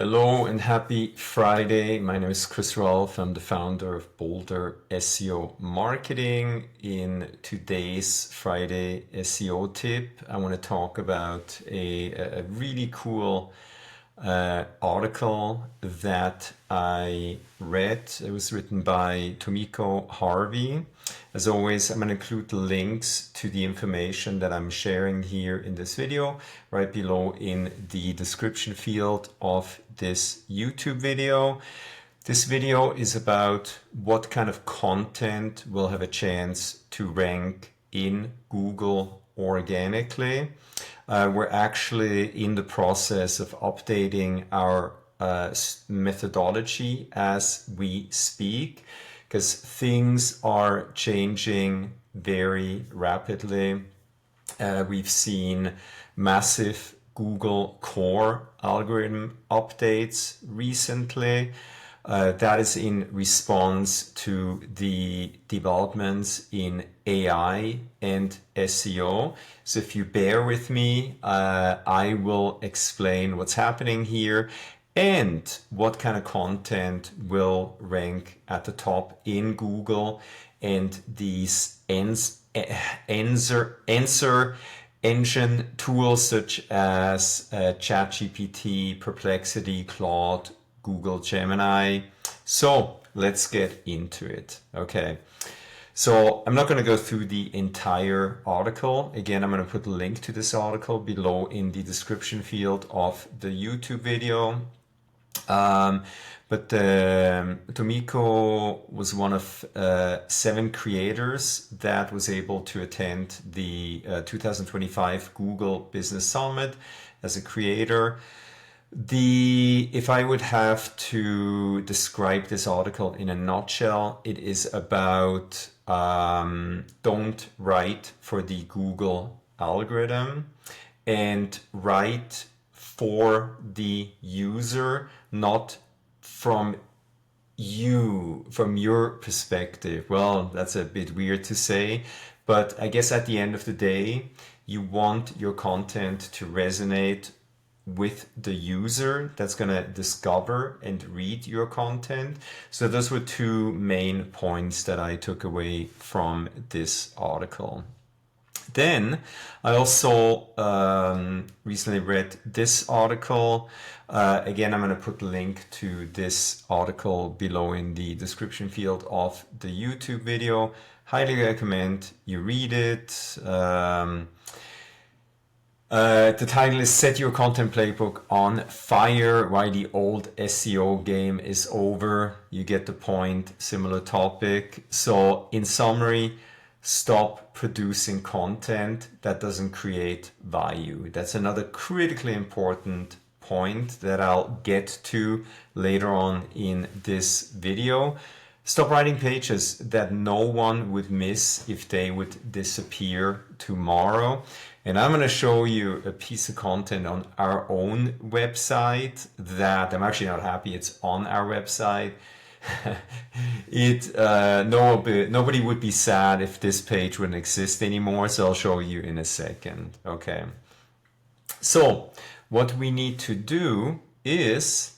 Hello and happy Friday. My name is Raulf. I'm the founder of Boulder SEO Marketing. In today's Friday SEO tip, I want to talk about a really cool article that I read. It was written by Tomiko, Harvey. As always, I'm going to include the links to the information that I'm sharing here in this video right below in the description field of this YouTube video. This video is about what kind of content will have a chance to rank in Google organically. We're actually in the process of updating our methodology as we speak, because things are changing very rapidly. We've seen massive Google core algorithm updates recently. That is in response to the developments in AI and SEO. So if you bear with me, I will explain what's happening here and what kind of content will rank at the top in Google, and these answer engine tools such as ChatGPT, Perplexity, Claude, Google Gemini. So let's get into it. Okay. So I'm not going to go through the entire article. Again, I'm going to put a link to this article below in the description field of the YouTube video. But Tomiko was one of 7 creators that was able to attend the 2025 Google Business Summit as a creator. If I would have to describe this article in a nutshell, it is about don't write for the Google algorithm and write for the user, not from your perspective. Well, that's a bit weird to say, but I guess at the end of the day, you want your content to resonate with the user that's going to discover and read your content. So those were 2 main points that I took away from this article. Then I also recently read this article. Again, I'm going to put a link to this article below in the description field of the YouTube video. Highly recommend you read it. The title is Set Your Content Playbook on Fire, Why the Old SEO Game is Over. You get the point, similar topic. So in summary, stop producing content that doesn't create value. That's another critically important point that I'll get to later on in this video. Stop writing pages that no one would miss if they would disappear tomorrow. And I'm going to show you a piece of content on our own website that I'm actually not happy it's on our website. Nobody would be sad if this page wouldn't exist anymore, so I'll show you in a second. Okay. So what we need to do is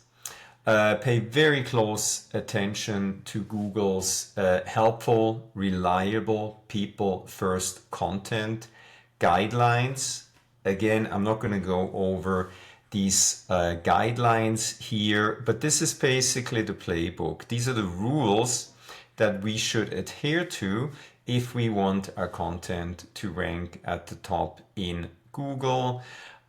pay very close attention to Google's helpful, reliable, people-first content guidelines. Again, I'm not going to go over these guidelines here, but this is basically the playbook. These are the rules that we should adhere to if we want our content to rank at the top in Google.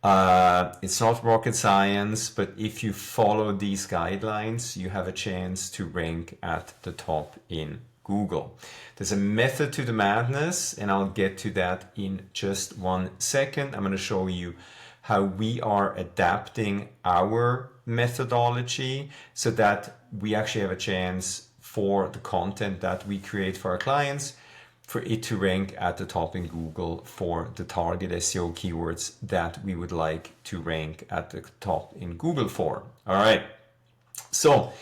It's not rocket science, but if you follow these guidelines, you have a chance to rank at the top in Google. There's a method to the madness, and I'll get to that in just 1 second. I'm going to show you how we are adapting our methodology so that we actually have a chance for the content that we create for our clients, for it to rank at the top in Google for the target SEO keywords that we would like to rank at the top in Google for. All right. So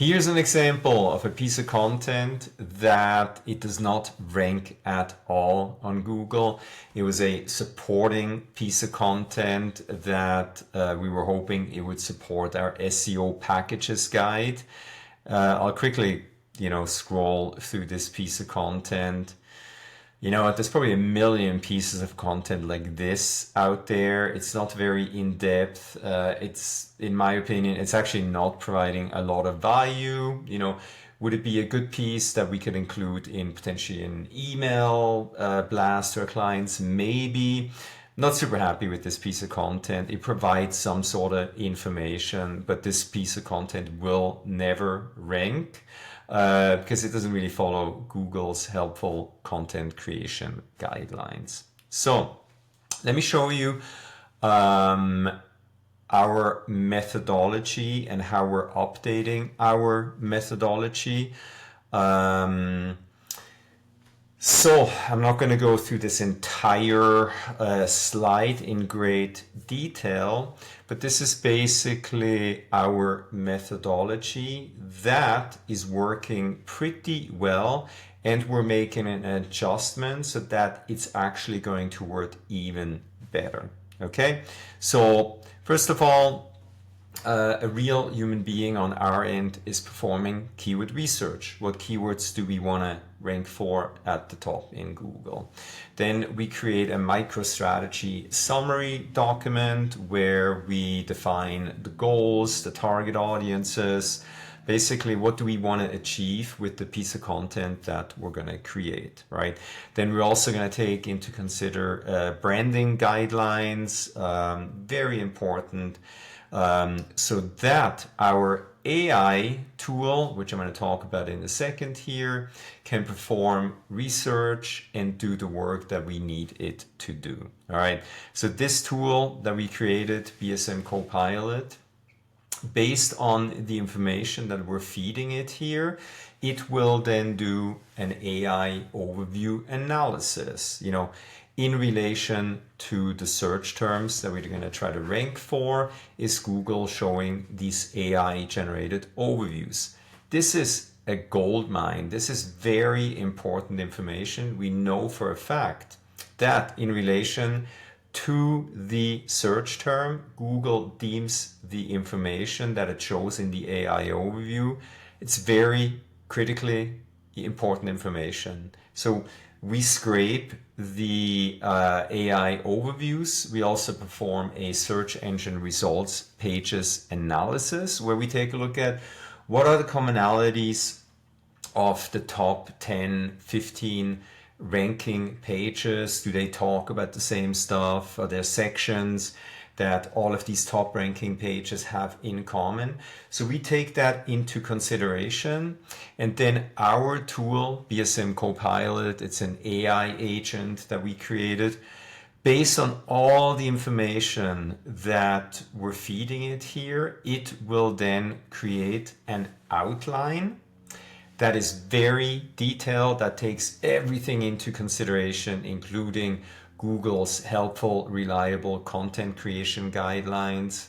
Here's an example of a piece of content that it does not rank at all on Google. It was a supporting piece of content that we were hoping it would support our SEO packages guide. I'll quickly, scroll through this piece of content. There's probably a million pieces of content like this out there. It's not very in-depth. It's, in my opinion, it's actually not providing a lot of value. Would it be a good piece that we could include in potentially an email blast to our clients? Maybe. Not super happy with this piece of content. It provides some sort of information, but this piece of content will never rank. Because it doesn't really follow Google's helpful content creation guidelines. So let me show you our methodology and how we're updating our methodology. So I'm not going to go through this entire slide in great detail, but this is basically our methodology that is working pretty well, and we're making an adjustment so that it's actually going to work even better. Okay, so first of all, a real human being on our end is performing keyword research. What keywords do we want to rank for at the top in Google? Then we create a MicroStrategy summary document where we define the goals, the target audiences, basically what do we want to achieve with the piece of content that we're going to create, right? Then we're also going to take into consider branding guidelines, very important. So that our AI tool, which I'm going to talk about in a second here, can perform research and do the work that we need it to do. All right. So this tool that we created, BSM Copilot, based on the information that we're feeding it here, it will then do an AI overview analysis, in relation to the search terms that we're going to try to rank for. Is Google showing these AI generated overviews? This is a gold mine. This is very important information. We know for a fact that in relation to the search term, Google deems the information that it shows in the AI overview, it's very critically important information. So we scrape the AI overviews. We also perform a search engine results pages analysis where we take a look at what are the commonalities of the top 10, 15 ranking pages. Do they talk about the same stuff? Are there sections that all of these top ranking pages have in common? So we take that into consideration, and then our tool, BSM Copilot, it's an AI agent that we created based on all the information that we're feeding it here. It will then create an outline that is very detailed, that takes everything into consideration, including Google's helpful, reliable content creation guidelines.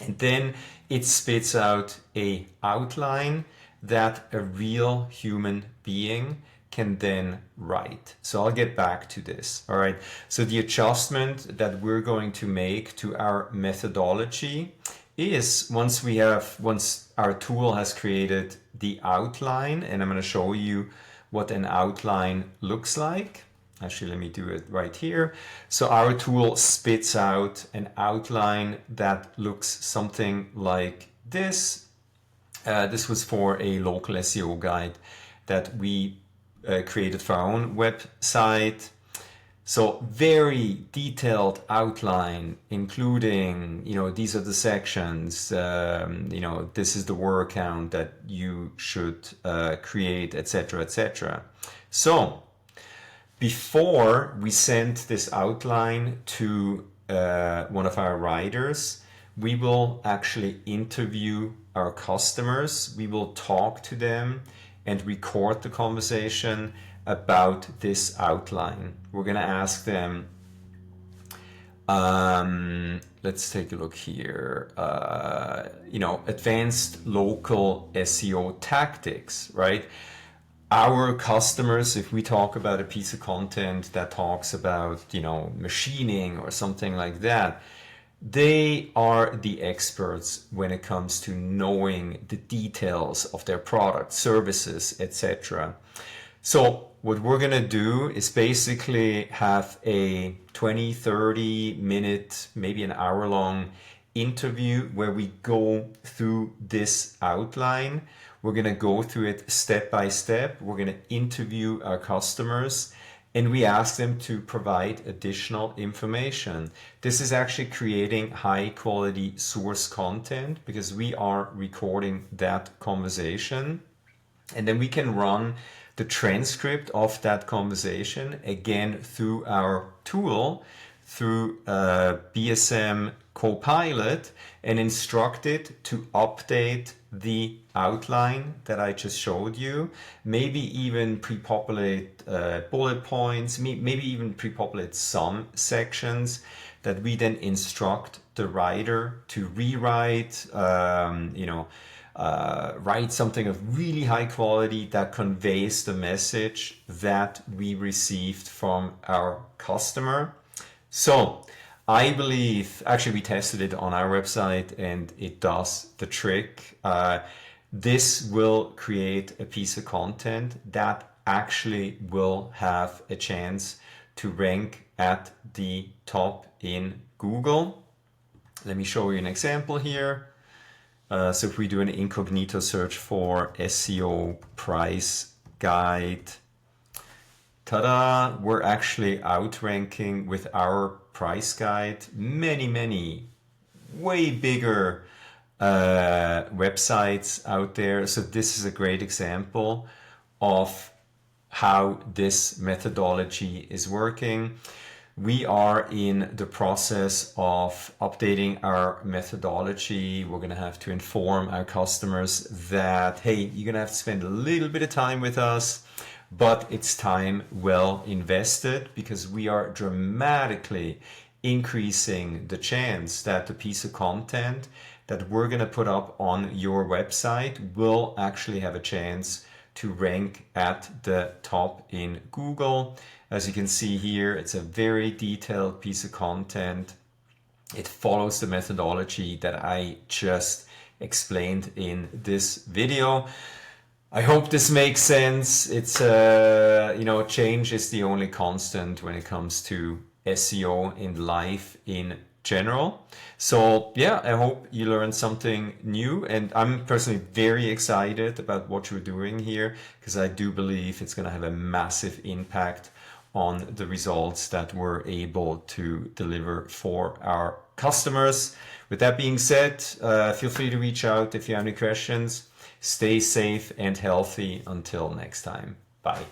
And then it spits out an outline that a real human being can then write. So I'll get back to this. All right. So the adjustment that we're going to make to our methodology is once our tool has created the outline, and I'm going to show you what an outline looks like. Actually, let me do it right here. So our tool spits out an outline that looks something like this. This was for a local SEO guide that we created for our own website. So very detailed outline, including, these are the sections, this is the word count that you should create, etc., etc. So before we send this outline to one of our writers, we will actually interview our customers. We will talk to them and record the conversation about this outline. We're going to ask them, Let's take a look here. Advanced local SEO tactics, right? Our customers, if we talk about a piece of content that talks about, machining or something like that, they are the experts when it comes to knowing the details of their products, services, etc. So what we're going to do is basically have a 20, 30 minute, maybe an hour long interview where we go through this outline. We're going to go through it step by step. We're going to interview our customers and we ask them to provide additional information. This is actually creating high quality source content because we are recording that conversation. And then we can run the transcript of that conversation again through our tool, through BSM Copilot, and instruct it to update the outline that I just showed you. Maybe even pre-populate bullet points, maybe even pre-populate some sections that we then instruct the writer to rewrite, write something of really high quality that conveys the message that we received from our customer. So I believe, actually we tested it on our website and it does the trick. This will create a piece of content that actually will have a chance to rank at the top in Google. Let me show you an example here. So if we do an incognito search for SEO price guide, ta-da, we're actually outranking with our price guide many way bigger websites out there. So this is a great example of how this methodology is working. We are in the process of updating our methodology. We're going to have to inform our customers that, hey, you're going to have to spend a little bit of time with us, but it's time well invested because we are dramatically increasing the chance that the piece of content that we're going to put up on your website will actually have a chance to rank at the top in Google. As you can see here, it's a very detailed piece of content. It follows the methodology that I just explained in this video. I hope this makes sense. It's change is the only constant when it comes to SEO in life in general. So yeah, I hope you learned something new, and I'm personally very excited about what you're doing here because I do believe it's going to have a massive impact on the results that we're able to deliver for our customers. With that being said, feel free to reach out if you have any questions. Stay safe and healthy until next time. Bye.